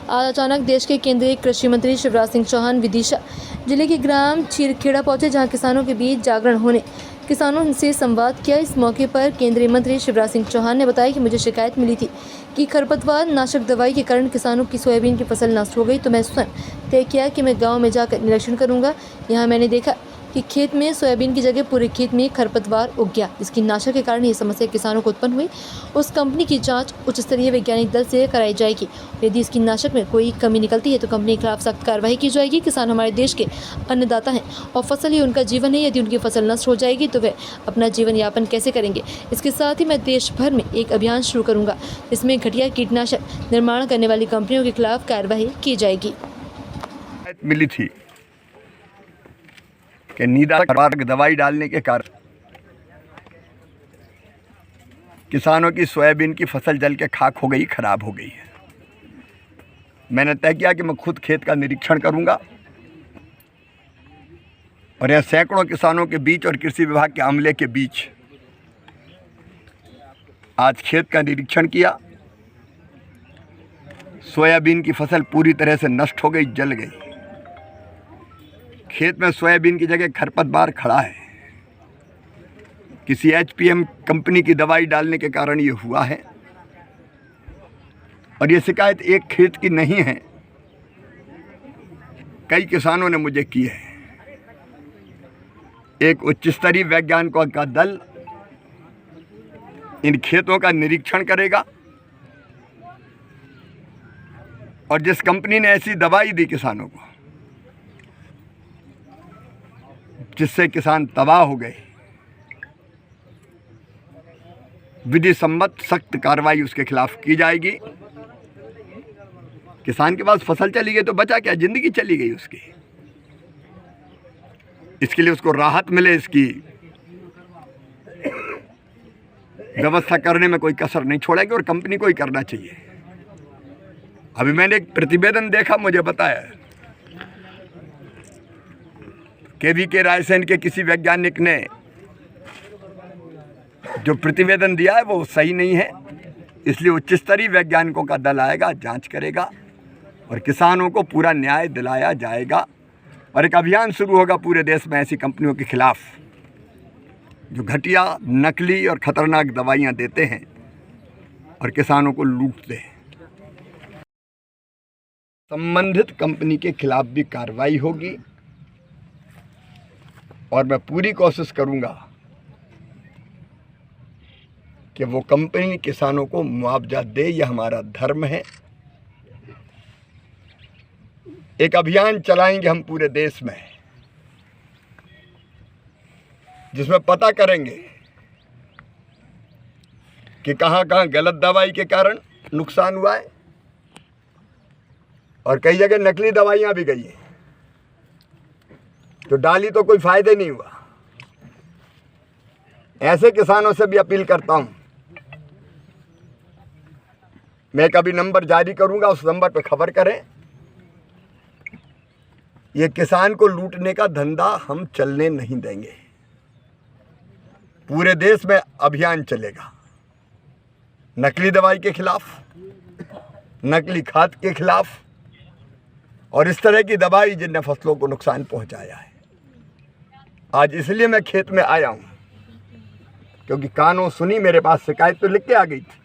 आज अचानक देश के केंद्रीय कृषि मंत्री शिवराज सिंह चौहान विदिशा जिले के ग्राम चीरखेड़ा पहुंचे, जहां किसानों के बीच जागरण होने किसानों से संवाद किया। इस मौके पर केंद्रीय मंत्री शिवराज सिंह चौहान ने बताया कि मुझे शिकायत मिली थी कि खरपतवार नाशक दवाई के कारण किसानों की सोयाबीन की फसल नष्ट हो गई, तो मैं स्वयं तय किया कि मैं गाँव में जाकर निरीक्षण करूँगा। यहाँ मैंने देखा कि खेत में सोयाबीन की जगह पूरे खेत में खरपतवार उग गया, जिसकी नाशक के कारण ये समस्या किसानों को उत्पन्न हुई। उस कंपनी की जांच उच्च स्तरीय वैज्ञानिक दल से कराई जाएगी। यदि इसकी नाशक में कोई कमी निकलती है तो कंपनी के खिलाफ सख्त कार्रवाई की जाएगी। किसान हमारे देश के अन्नदाता हैं और फसल ही उनका जीवन है। यदि उनकी फसल नष्ट हो जाएगी तो वे अपना जीवन यापन कैसे करेंगे। इसके साथ ही मैं देश भर में एक अभियान शुरू करूँगा, जिसमें घटिया कीटनाशक निर्माण करने वाली कंपनियों के खिलाफ कार्रवाई की जाएगी। मिली थी कि नीदाकार दवाई डालने के कारण किसानों की सोयाबीन की फसल जल के खाक हो गई, खराब हो गई है। मैंने तय किया कि मैं खुद खेत का निरीक्षण करूंगा और यह सैकड़ों किसानों के बीच और कृषि विभाग के अमले के बीच आज खेत का निरीक्षण किया। सोयाबीन की फसल पूरी तरह से नष्ट हो गई, जल गई। खेत में सोयाबीन की जगह खरपतवार खड़ा है। किसी एचपीएम कंपनी की दवाई डालने के कारण ये हुआ है और ये शिकायत एक खेत की नहीं है, कई किसानों ने मुझे की है। एक उच्च स्तरीय वैज्ञानिकों का दल इन खेतों का निरीक्षण करेगा और जिस कंपनी ने ऐसी दवाई दी किसानों को जिससे किसान तबाह हो गए, विधि सम्मत सख्त कार्रवाई उसके खिलाफ की जाएगी। किसान के पास फसल चली गई तो बचा क्या, जिंदगी चली गई उसकी। इसके लिए उसको राहत मिले, इसकी व्यवस्था करने में कोई कसर नहीं छोड़ेगी और कंपनी को ही करना चाहिए। अभी मैंने एक प्रतिवेदन देखा, मुझे बताया के रायसेन के किसी वैज्ञानिक ने जो प्रतिवेदन दिया है वो सही नहीं है। इसलिए उच्च स्तरीय वैज्ञानिकों का दल आएगा, जांच करेगा और किसानों को पूरा न्याय दिलाया जाएगा और एक अभियान शुरू होगा पूरे देश में ऐसी कंपनियों के खिलाफ जो घटिया, नकली और खतरनाक दवाइयां देते हैं और किसानों को लूटते हैं। संबंधित कंपनी के खिलाफ भी कार्रवाई होगी और मैं पूरी कोशिश करूंगा कि वो कंपनी किसानों को मुआवजा दे। यह हमारा धर्म है। एक अभियान चलाएंगे हम पूरे देश में, जिसमें पता करेंगे कि कहां कहां गलत दवाई के कारण नुकसान हुआ है और कई जगह नकली दवाइयां भी गई हैं तो डाली तो कोई फायदे नहीं हुआ। ऐसे किसानों से भी अपील करता हूं, मैं कभी नंबर जारी करूंगा, उस नंबर पर खबर करें। ये किसान को लूटने का धंधा हम चलने नहीं देंगे। पूरे देश में अभियान चलेगा नकली दवाई के खिलाफ, नकली खाद के खिलाफ और इस तरह की दवाई जिनने फसलों को नुकसान पहुंचाया है। आज इसलिए मैं खेत में आया हूं क्योंकि कानों सुनी, मेरे पास शिकायत तो लिख के आ गई थी।